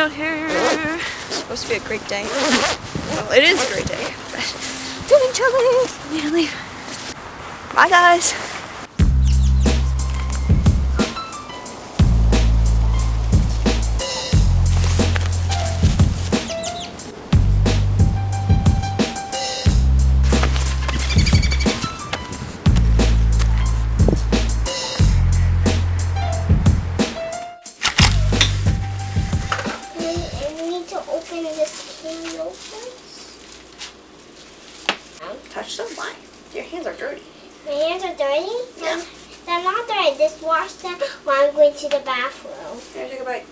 out here. It's supposed to be a great day. Well, it is a great day, but it's doing chilly. I need to leave. Bye, guys. Touch them? Why? Your hands are dirty. My hands are dirty? Yeah. They're not dirty. Just wash them while I'm going to the bathroom. Here, take a bite.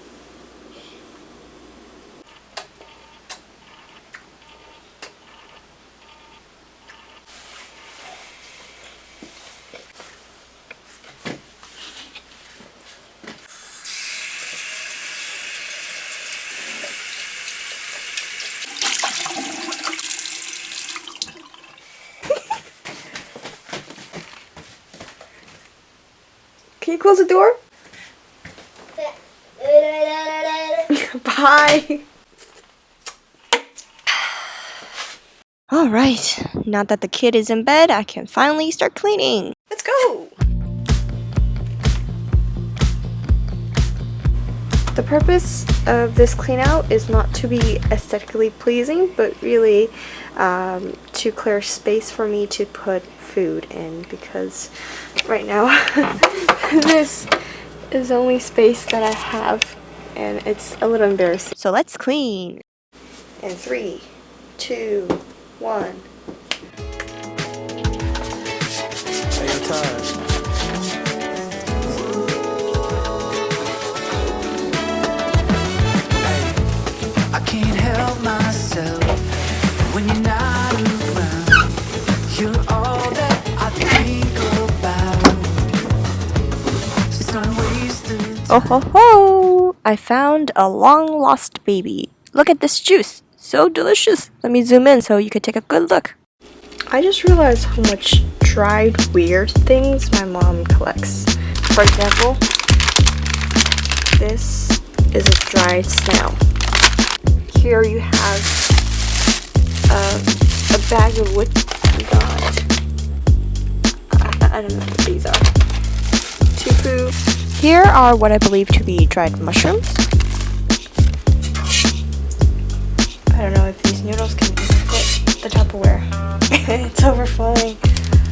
Can you close the door? Bye. Alright, now that the kid is in bed, I can finally start cleaning. Let's go! The purpose of this clean out is not to be aesthetically pleasing, but really to clear space for me to put food in, because right now this is the only space that I have and it's a little embarrassing. So let's clean. In 3, 2, 1. I can't help myself when you're not around. You're all that I think about. It's not wasted. Oh ho ho! I found a long lost baby. Look at this juice. So delicious. Let me zoom in so you can take a good look. I just realized how much dried weird things my mom collects. For example, this is a dried snail. Here you have a bag of what we got. I don't know what these are. Tofu. Here are what I believe to be dried mushrooms. I don't know if these noodles can even fit the Tupperware. It's overflowing.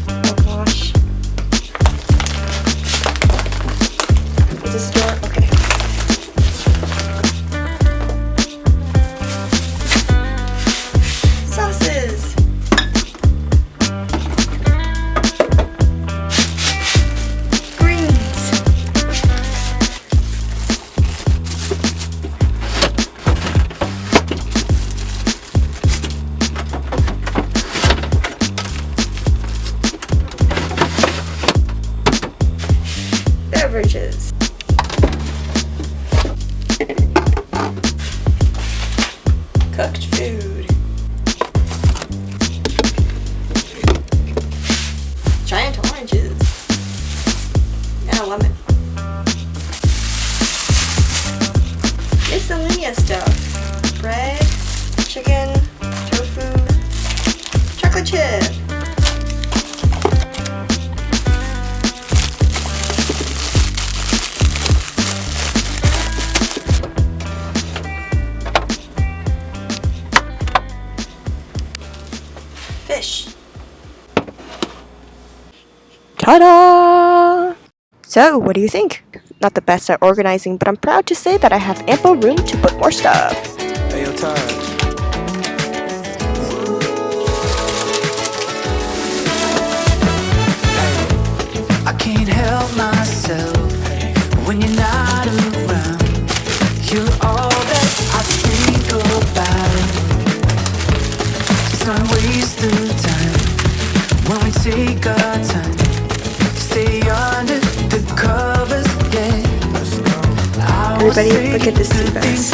Oh gosh. Is this door? Okay. Sauces. Greens. Beverages. Cooked food. Giant oranges. And a lemon. Miscellaneous stuff. Bread, chicken, tofu, chocolate chip. Fish. Ta-da! So, what do you think? Not the best at organizing, but I'm proud to say that I have ample room to put more stuff. Hey, yo, Taj. I can't help myself when you're not around. You're all that I think about. It's not wasted time when we take our time. Stay under the covers, yeah. Everybody, look at this sea bass.